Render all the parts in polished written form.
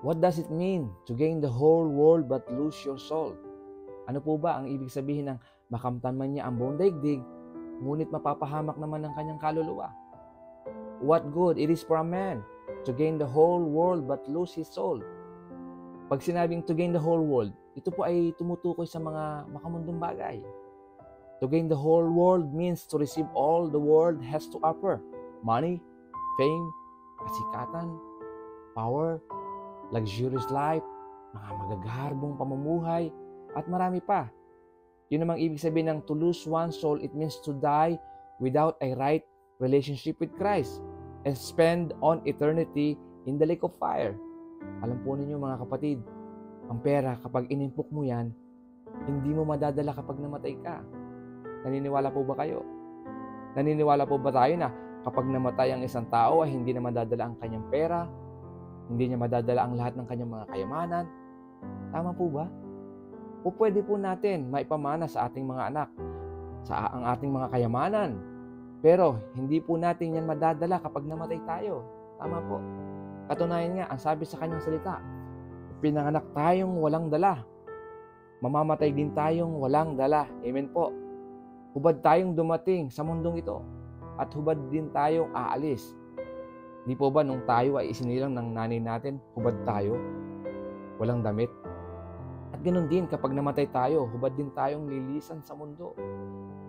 What does it mean to gain the whole world but lose your soul? Ano po ba ang ibig sabihin ng makamtan man niya ang buong daigdig, ngunit mapapahamak naman ang kanyang kaluluwa? What good it is for a man to gain the whole world but lose his soul? Pag sinabing to gain the whole world, ito po ay tumutukoy sa mga makamundong bagay. To gain the whole world means to receive all the world has to offer. Money, fame, kasikatan, power, luxurious life, mga magagarbong pamumuhay, at marami pa. Yun namang ibig sabihin ng to lose one's soul, it means to die without a right relationship with Christ and spend on eternity in the lake of fire. Alam po ninyo mga kapatid, ang pera kapag inimpok mo yan, hindi mo madadala kapag namatay ka. Naniniwala po ba kayo? Naniniwala po ba tayo na kapag namatay ang isang tao ay hindi na madadala ang kanyang pera, hindi niya madadala ang lahat ng kanyang mga kayamanan? Tama po ba? O pwede po natin maipamana sa ating mga anak ang ating mga kayamanan, pero hindi po natin yan madadala kapag namatay tayo. Tama po. Katunayan nga, ang sabi sa kanyang salita, pinanganak tayong walang dala, mamamatay din tayong walang dala. Amen po. Hubad tayong dumating sa mundong ito at hubad din tayong aalis. Di po ba nung tayo ay isinilang ng nanay natin, hubad tayo, walang damit? At ganoon din kapag namatay tayo, hubad din tayong lilisan sa mundo.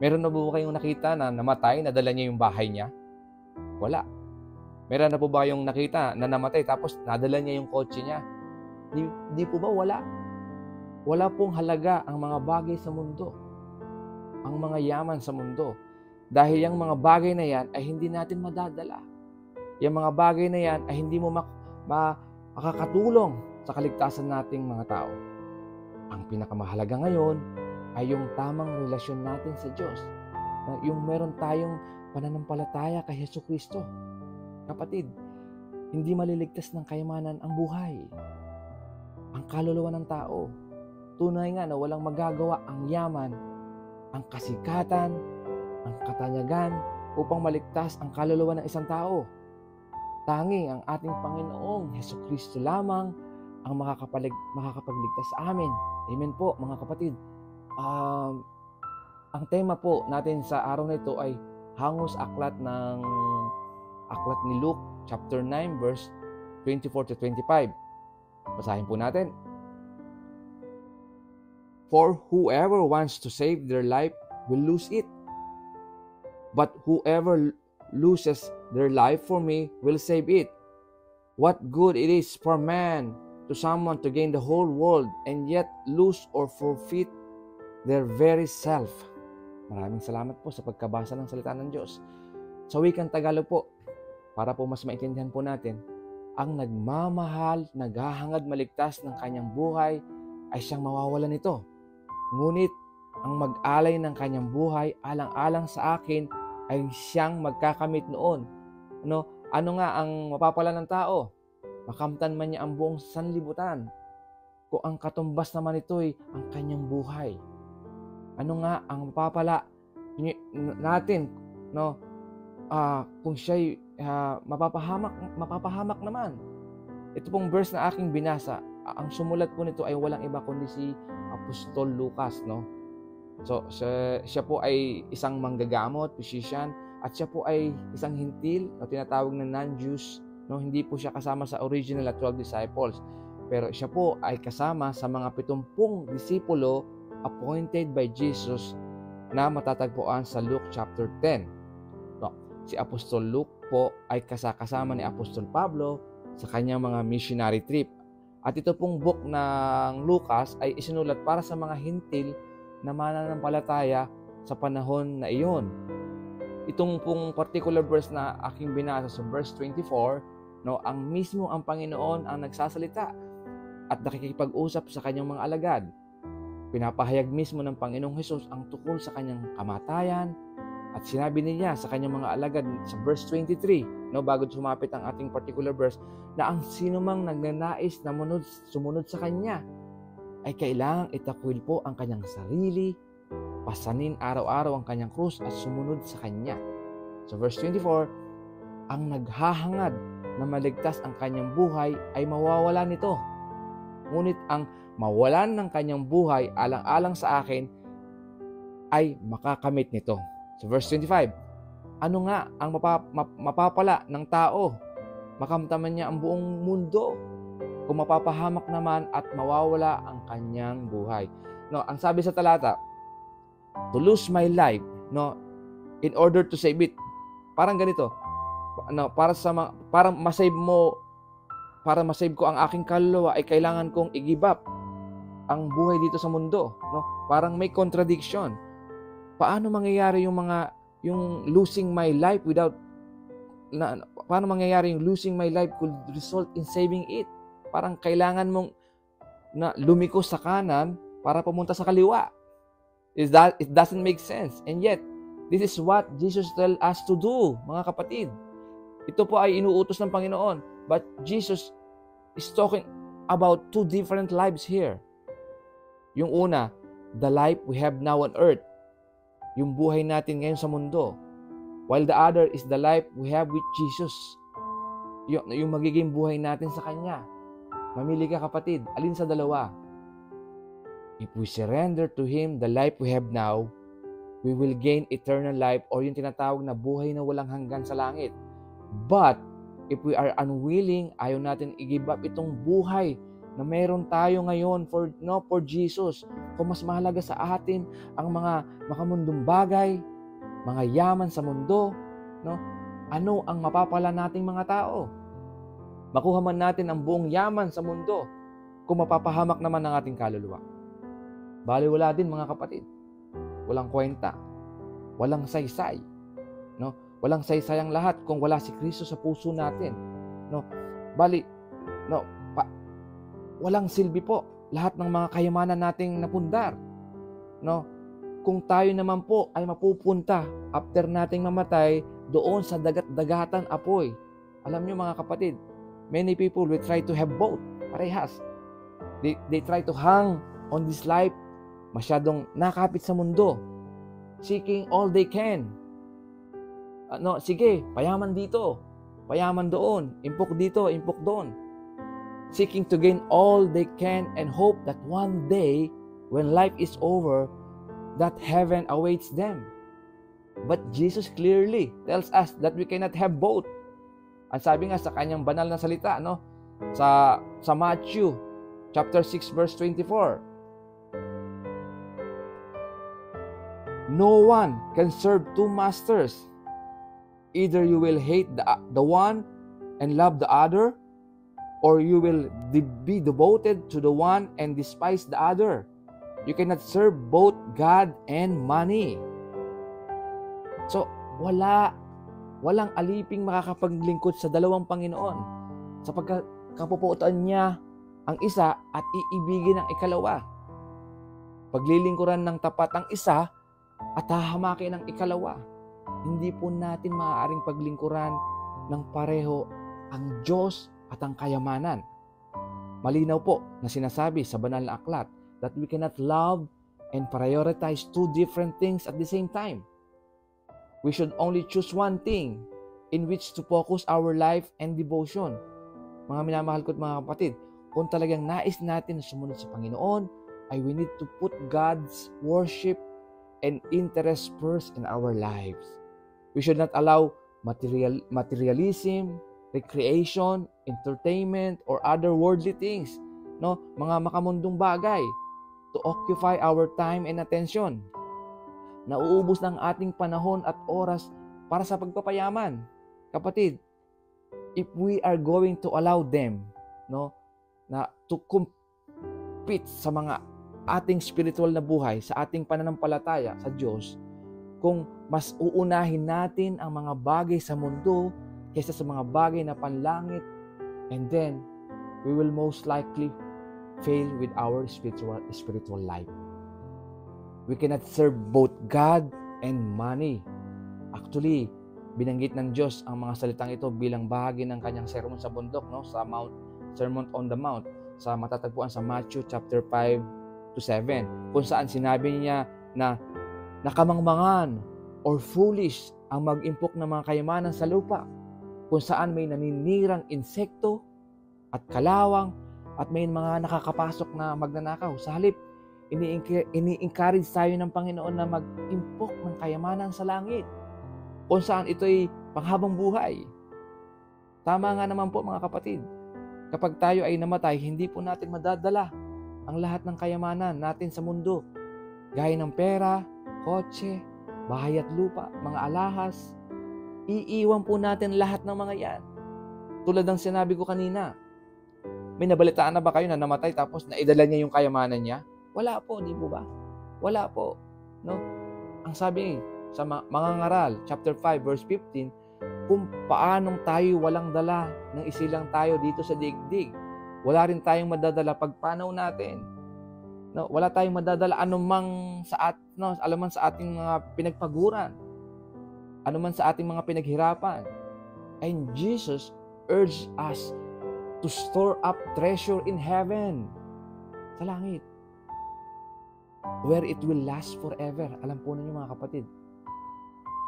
Meron na po kayong nakita na namatay, nadala niya yung bahay niya? Wala. Meron na po ba yung nakita na namatay tapos nadala niya yung kotse niya? Di po ba wala? Wala pong halaga ang mga bagay sa mundo, ang mga yaman sa mundo. Dahil yung mga bagay na yan ay hindi natin madadala. Yung mga bagay na yan ay hindi mo makakatulong sa kaligtasan nating mga tao. Ang pinakamahalaga ngayon ay yung tamang relasyon natin sa Diyos. Yung meron tayong pananampalataya kay Jesucristo. Kapatid, hindi maliligtas ng kayamanan ang buhay, ang kaluluwa ng tao. Tunay nga na walang magagawa ang yaman, ang kasikatan, ang katanyagan upang maligtas ang kaluluwa ng isang tao. Tanging ang ating Panginoong Jesucristo lamang ang makakapagligtas sa amin. Amen po mga kapatid. Ang tema po natin sa araw na ito ay hango sa aklat ni Luke chapter 9 verse 24 to 25. Basahin po natin. For whoever wants to save their life will lose it. But whoever loses their life for me will save it. What good it is for man to someone to gain the whole world and yet lose or forfeit their very self. Maraming salamat po sa pagkabasa ng salita ng Diyos. Sa wikang Tagalog po, para po mas maintindihan po natin, ang nagmamahal, naghahangad maligtas ng kanyang buhay ay siyang mawawalan nito. Ngunit ang mag-alay ng kanyang buhay alang-alang sa akin ay siyang magkakamit noon. Ano nga ang mapapala ng tao? Makamtan man niya ang buong sanlibutan, kung ang katumbas naman ito ay ang kanyang buhay. Ano nga ang mapapala natin, kung siya'y mapapahamak naman? Ito pong verse na aking binasa, ang sumulat po nito ay walang iba kundi si Apostol Lucas, So, siya po ay isang manggagamot, physician, at siya po ay isang hintil, tinatawag na non-Jews. Hindi po siya kasama sa original 12 disciples. Pero siya po ay kasama sa mga 70 disipulo appointed by Jesus na matatagpuan sa Luke chapter 10. Si Apostol Luke po ay kasama ni Apostol Pablo sa kanyang mga missionary trip. At ito pong book ng Lucas ay isinulat para sa mga hintil na mananampalataya sa panahon na iyon. Itong pong particular verse na aking binasa sa verse 24, ang mismo ang Panginoon ang nagsasalita at nakikipag-usap sa kanyang mga alagad. Pinapahayag mismo ng Panginoong Hesus ang tukol sa kanyang kamatayan at sinabi niya sa kanyang mga alagad sa verse 23, bago sumapit ang ating particular verse, na ang sinumang nagnanais na sumunod sa kanya ay kailangang itakwil po ang kanyang sarili, pasanin araw-araw ang kanyang krus at sumunod sa kanya. So verse 24, ang naghahangad na maligtas ang kanyang buhay ay mawawala nito. Ngunit ang mawalan ng kanyang buhay alang-alang sa akin ay makakamit nito. So verse 25, ano nga ang mapapala ng tao? Makamtaman niya ang buong mundo kung mapapahamak naman at mawawala ang kanyang buhay. No, ang sabi sa talata, to lose my life, no, in order to save it. Parang ganito. No, para ma-save ko ang aking kaluluwa ay kailangan kong i-give up ang buhay dito sa mundo, no? Parang may contradiction. Paano mangyayari yung losing my life paano mangyayari yung losing my life could result in saving it? Parang kailangan mong na lumiko sa kanan para pumunta sa kaliwa. It doesn't make sense. And yet, this is what Jesus tells us to do, mga kapatid. Ito po ay inuutos ng Panginoon. But Jesus is talking about two different lives here. Yung una, the life we have now on earth. Yung buhay natin ngayon sa mundo. While the other is the life we have with Jesus. Yung magiging buhay natin sa Kanya. Mamili ka kapatid, alin sa dalawa? If we surrender to Him the life we have now, we will gain eternal life or yung tinatawag na buhay na walang hanggan sa langit. But, if we are unwilling, ayaw natin i-give up itong buhay na meron tayo ngayon for Jesus. Kung mas mahalaga sa atin ang mga makamundong bagay, mga yaman sa mundo, no? Ano ang mapapala nating mga tao? Makuha man natin ang buong yaman sa mundo kung mapapahamak naman ng ating kaluluwa. Baliwala din mga kapatid. Walang kwenta. Walang saysay. No? Walang saysay ang lahat kung wala si Kristo sa puso natin. No? Walang silbi po lahat ng mga kayamanan nating napundar. No? Kung tayo naman po ay mapupunta after nating mamatay doon sa dagat-dagatan apoy. Alam niyo mga kapatid, many people will try to have both. Parehas. They try to hang on this life, masyadong nakapit sa mundo, seeking all they can. Sige, payaman dito, payaman doon, impok dito, impok doon. Seeking to gain all they can and hope that one day, when life is over, that heaven awaits them. But Jesus clearly tells us that we cannot have both. Ang sabi nga sa kanyang banal na salita, no? Sa Matthew chapter 6 verse 24. No one can serve two masters. Either you will hate the one and love the other, or you will be devoted to the one and despise the other. You cannot serve both God and money. So, walang aliping makakapaglingkod sa dalawang Panginoon, sapagkat kapupuotan niya ang isa at iibigin ang ikalawa. Paglilingkuran ng tapat ang isa at hahamakin ang ikalawa. Hindi po natin maaaring paglingkuran ng pareho ang Diyos at ang kayamanan. Malinaw po na sinasabi sa banal na aklat that we cannot love and prioritize two different things at the same time. We should only choose one thing in which to focus our life and devotion. Mga minamahal ko at mga kapatid, kung talagang nais natin na sumunod sa Panginoon, ay we need to put God's worship and interest first in our lives. We should not allow materialism, recreation, entertainment, or other worldly things, no, mga makamundong bagay, to occupy our time and attention. Nauubos ng ating panahon at oras para sa pagpapayaman. Kapatid, if we are going to allow them, no, na to compete sa mga ating spiritual na buhay, sa ating pananampalataya sa Diyos, kung mas uunahin natin ang mga bagay sa mundo kaysa sa mga bagay na panlangit, and then we will most likely fail with our spiritual life. We cannot serve both God and money. Actually, binanggit ng Diyos ang mga salitang ito bilang bahagi ng kanyang sermon sa bundok, no, sa Sermon on the Mount, sa matatagpuan sa Matthew chapter 5 to 7, kung saan sinabi niya na nakamangmangan or foolish ang mag-impok ng mga kayamanan sa lupa. kung saan may naninirang insekto at kalawang at may mga nakakapasok na magnanakaw. Sa halip, ini-encourage tayo ng Panginoon na mag-impok ng kayamanan sa langit, kung saan ito'y panghabang buhay. Tama nga naman po mga kapatid, kapag tayo ay namatay, hindi po natin madadala ang lahat ng kayamanan natin sa mundo, gaya ng pera, kotse, bahay at lupa, mga alahas. Iiwan po natin lahat ng mga yan. Tulad ng sinabi ko kanina, may nabalitaan na ba kayo na namatay tapos naidala niya yung kayamanan niya? Wala po, di po ba? Wala po. No? Ang sabi sa mga ngaral, chapter 5, verse 15, kung paanong tayo walang dala ng isilang tayo dito sa digdig. Wala rin tayong madadala pagpanaw natin. No, wala tayong madadala anuman sa ating mga pinagpaguran, anuman sa ating mga pinaghirapan. And Jesus urged us to store up treasure in heaven, sa langit, where it will last forever. Alam po ninyo mga kapatid,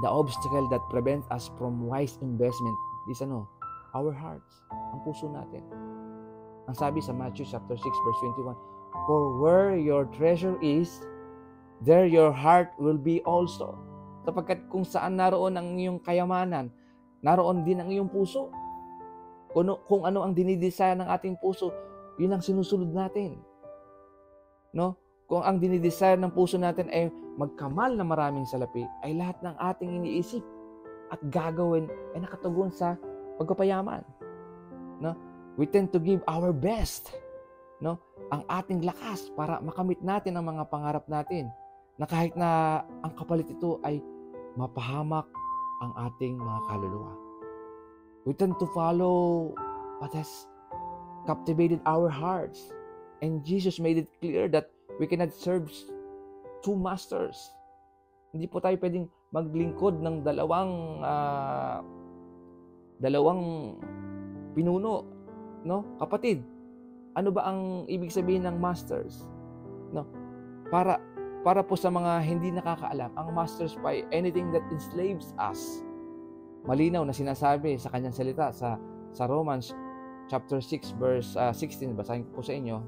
the obstacle that prevents us from wise investment is our hearts, ang puso natin. Ang sabi sa Matthew chapter 6 verse 21, for where your treasure is, there your heart will be also. Sapagkat kung saan naroon ang iyong kayamanan, naroon din ang iyong puso. Kung ano ang dinidesire ng ating puso, yun ang sinusunod natin. No? Kung ang dinidesire ng puso natin ay magkamal na maraming salapi, ay lahat ng ating iniisip at gagawin ay nakatugon sa pagpapayaman. No? We tend to give our best, no? Ang ating lakas para makamit natin ang mga pangarap natin, na kahit na ang kapalit ito ay mapahamak ang ating mga kaluluwa. We tend to follow what has captivated our hearts. And Jesus made it clear that we cannot serve two masters. Hindi po tayo pwedeng maglingkod ng dalawang pinuno, no? Kapatid, ano ba ang ibig sabihin ng masters? No? Para po sa mga hindi nakakaalam, ang masters pa ay anything that enslaves us. Malinaw na sinasabi sa kanyang salita sa Romans chapter 6 verse 16. Basahin ko po sa inyo.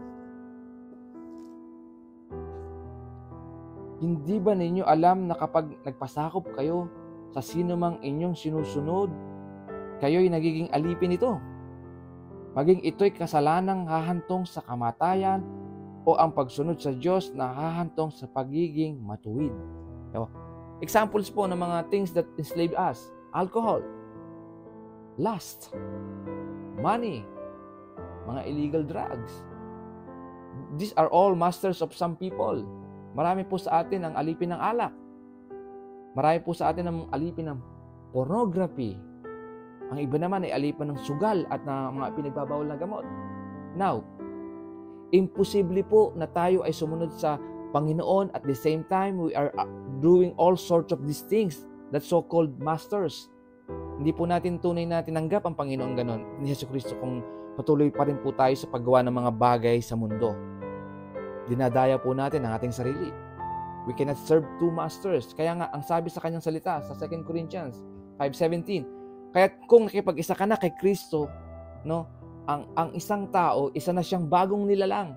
Hindi ba ninyo alam na kapag nagpasakop kayo sa sino mang inyong sinusunod, kayo'y nagiging alipin ito? Maging ito'y kasalanang hahantong sa kamatayan o ang pagsunod sa Diyos na hahantong sa pagiging matuwid. Examples po ng mga things that enslave us. Alcohol, lust, money, mga illegal drugs. These are all masters of some people. Marami po sa atin ang alipin ng alak. Marami po sa atin ang alipin ng pornography. Ang iba naman ay alipin ng sugal at na mga pinagbabawal na gamot. Now, imposible po na tayo ay sumunod sa Panginoon at the same time we are doing all sorts of these things that so-called masters. Hindi po natin tunay na tinanggap ang Panginoon ganon ni Jesucristo kung patuloy pa rin po tayo sa paggawa ng mga bagay sa mundo. Dinadaya po natin ang ating sarili. We cannot serve two masters. Kaya nga, ang sabi sa kanyang salita sa 2 Corinthians 5:17, kaya kung nakipag-isa ka na kay Kristo, no, ang isang tao, isa na siyang bagong nilalang.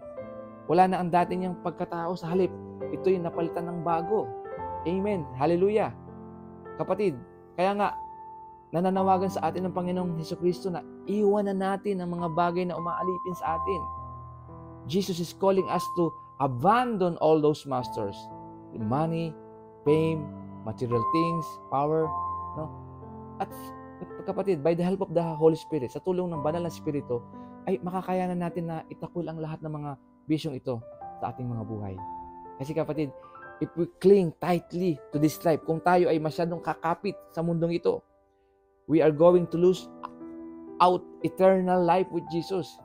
Wala na ang dati niyang pagkatao, sa halip, ito'y napalitan ng bago. Amen. Hallelujah. Kapatid, kaya nga, nananawagan sa atin ng Panginoong Jesucristo na iwanan natin ang mga bagay na umaalipin sa atin. Jesus is calling us to abandon all those masters. Money, fame, material things, power, no? At kapatid, by the help of the Holy Spirit, sa tulong ng banal na Espiritu, ay makakayanan natin na itakol ang lahat ng mga bisyong ito sa ating mga buhay. Kasi kapatid, if we cling tightly to this life, kung tayo ay masyadong kakapit sa mundong ito, we are going to lose out eternal life with Jesus.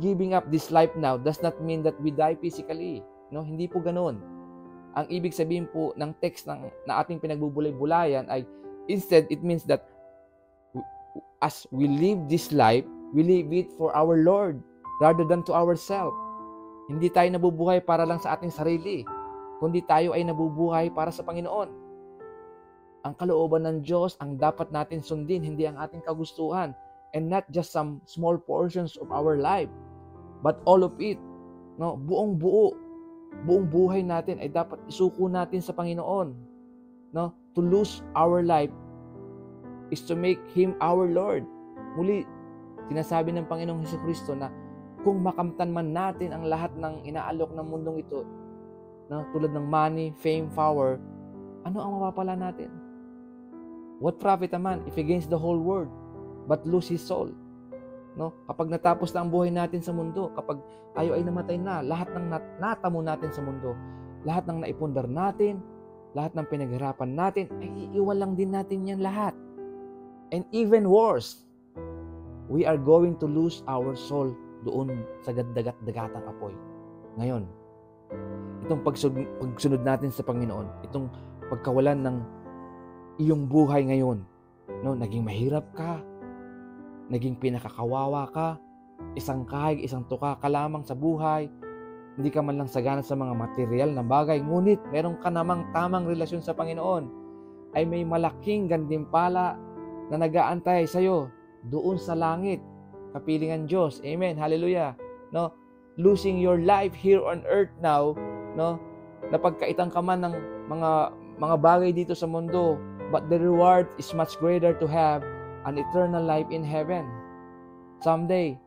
Giving up this life now does not mean that we die physically. No, hindi po ganoon. Ang ibig sabihin po ng text na ating pinagbubulay-bulayan ay instead it means that as we live this life, we live it for our Lord rather than to ourselves. Hindi tayo nabubuhay para lang sa ating sarili, kundi tayo ay nabubuhay para sa Panginoon. Ang kalooban ng Diyos ang dapat natin sundin, hindi ang ating kagustuhan. And not just some small portions of our life, but all of it. No, buong buhay natin ay dapat isuko natin sa Panginoon. No, to lose our life is to make Him our Lord. Muli, sinasabi ng Panginoong Hesukristo na kung makamtan man natin ang lahat ng inaalok ng mundong ito, no, tulad ng money, fame, power, ano ang mapapala natin? What profit a man if he gains the whole world but lose his soul? No? Kapag natapos na ang buhay natin sa mundo, kapag tayo ay namatay na, lahat ng natamo natin sa mundo, lahat ng naipundar natin, lahat ng pinaghirapan natin, ay iiwan lang din natin yan lahat. And even worse, we are going to lose our soul doon sa dagat-dagatang apoy. Ngayon, itong pagsunod natin sa Panginoon, itong pagkawalan ng iyong buhay ngayon, no, naging mahirap ka, naging pinakakawawa ka, isang kahig, isang tuka ka lamang sa buhay, hindi ka man lang sagana sa mga material na bagay, ngunit meron ka namang tamang relasyon sa Panginoon, ay may malaking gantimpala na nag-aantay sa iyo doon sa langit, kapilingan Diyos. Amen. Hallelujah. No, losing your life here on earth now, no, napagkaitan ka man ng mga bagay dito sa mundo, but the reward is much greater to have an eternal life in heaven. Someday,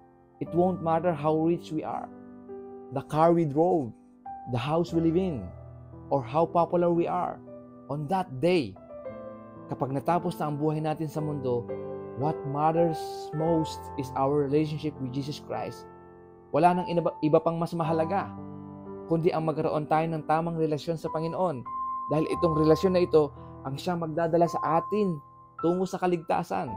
it won't matter how rich we are, the car we drove, the house we live in, or how popular we are. On that day, kapag natapos na ang buhay natin sa mundo, what matters most is our relationship with Jesus Christ. Wala nang iba pang mas mahalaga, kundi ang magkaroon tayo ng tamang relasyon sa Panginoon. Dahil itong relasyon na ito, ang siyang magdadala sa atin tungo sa kaligtasan.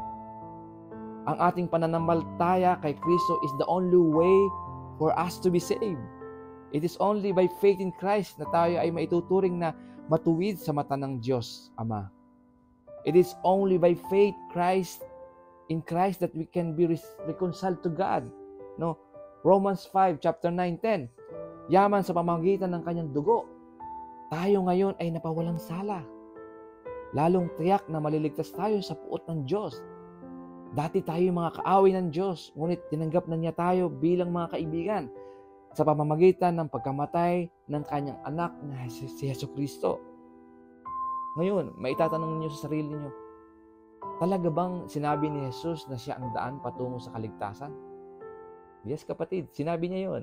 Ang ating pananampalataya kay Kristo is the only way for us to be saved. It is only by faith in Christ na tayo ay maituturing na matuwid sa mata ng Diyos Ama. It is only by faith in Christ that we can be reconciled to God. No? Romans 5, chapter 9, 10. Yaman sa pamamagitan ng kanyang dugo, tayo ngayon ay napawalang sala. Lalong tiyak na maliligtas tayo sa puot ng Diyos. Dati tayo mga kaaway ng Diyos, ngunit tinanggap na niya tayo bilang mga kaibigan sa pamamagitan ng pagkamatay ng kanyang anak na si Hesukristo. Ngayon, maitatanong niyo sa sarili niyo, talaga bang sinabi ni Jesus na siya ang daan patungo sa kaligtasan? Yes, kapatid, sinabi niya yun.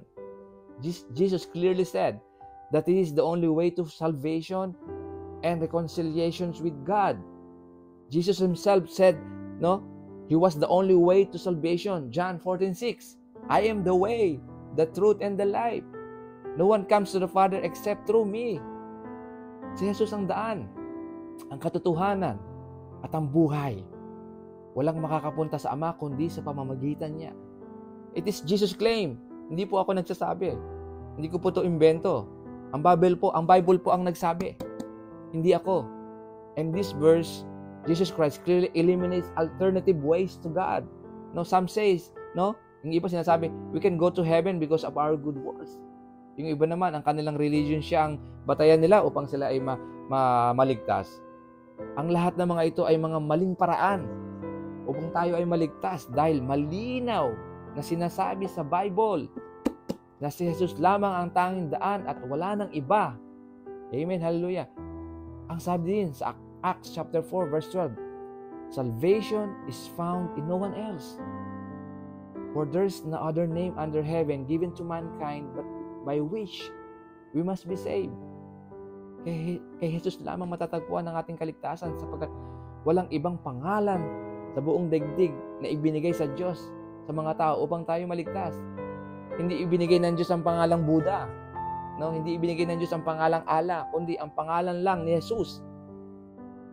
Jesus clearly said that it is the only way to salvation and reconciliations with God. Jesus himself said, no, He was the only way to salvation. John 14:6. I am the way, the truth, and the life. No one comes to the Father except through me. Si Jesus ang daan, ang katotohanan, at ang buhay. Walang makakapunta sa Ama kundi sa pamamagitan niya. It is Jesus' claim. Hindi po ako nagsasabi. Hindi ko po ito imbento. Ang Bible po ang nagsabi. Hindi ako. And this verse, Jesus Christ clearly eliminates alternative ways to God. No, some says, no, yung iba sinasabi, we can go to heaven because of our good works. Yung iba naman, ang kanilang religion siya ang batayan nila upang sila ay maligtas. Ang lahat ng mga ito ay mga maling paraan upang tayo ay maligtas dahil malinaw na sinasabi sa Bible na si Jesus lamang ang tanging daan at wala nang iba. Amen, hallelujah. Ang sabi din sa Acts chapter 4 verse 12, salvation is found in no one else. For there's no other name under heaven given to mankind but by which we must be saved. Kay Jesus lamang matatagpuan ang ating kaligtasan sapagkat walang ibang pangalan sa buong daigdig na ibinigay sa Diyos sa mga tao upang tayo maligtas. Hindi ibinigay ng Diyos ang pangalang Buddha. No, hindi ibinigay ng Diyos ang pangalang Allah, kundi ang pangalan lang ni Jesus.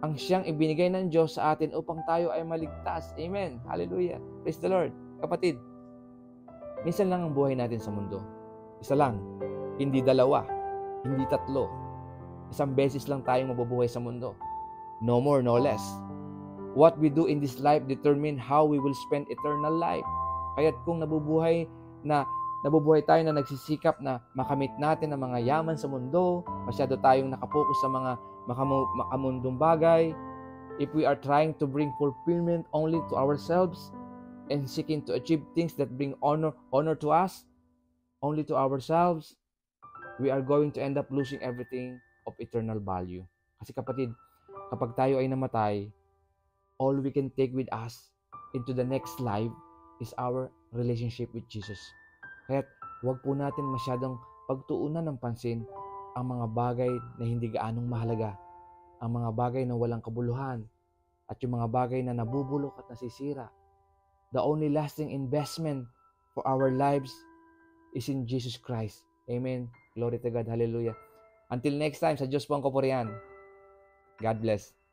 Ang siyang ibinigay ng Diyos sa atin upang tayo ay maligtas. Amen. Hallelujah. Praise the Lord. Kapatid, minsan lang ang buhay natin sa mundo. Isa lang. Hindi dalawa. Hindi tatlo. Isang beses lang tayong mabubuhay sa mundo. No more, no less. What we do in this life determine how we will spend eternal life. Kaya't kung nabubuhay tayo na nagsisikap na makamit natin ang mga yaman sa mundo, masyado tayong nakapokus sa mga makamundong bagay, if we are trying to bring fulfillment only to ourselves and seeking to achieve things that bring honor to us, only to ourselves, we are going to end up losing everything of eternal value. Kasi kapatid, kapag tayo ay namatay, all we can take with us into the next life is our relationship with Jesus. Kaya huwag po natin masyadong pagtuunan ng pansin ang mga bagay na hindi gaanong mahalaga, ang mga bagay na walang kabuluhan, at yung mga bagay na nabubulok at nasisira. The only lasting investment for our lives is in Jesus Christ. Amen. Glory to God. Hallelujah. Until next time, sa Diyos po ang kapurihan. God bless.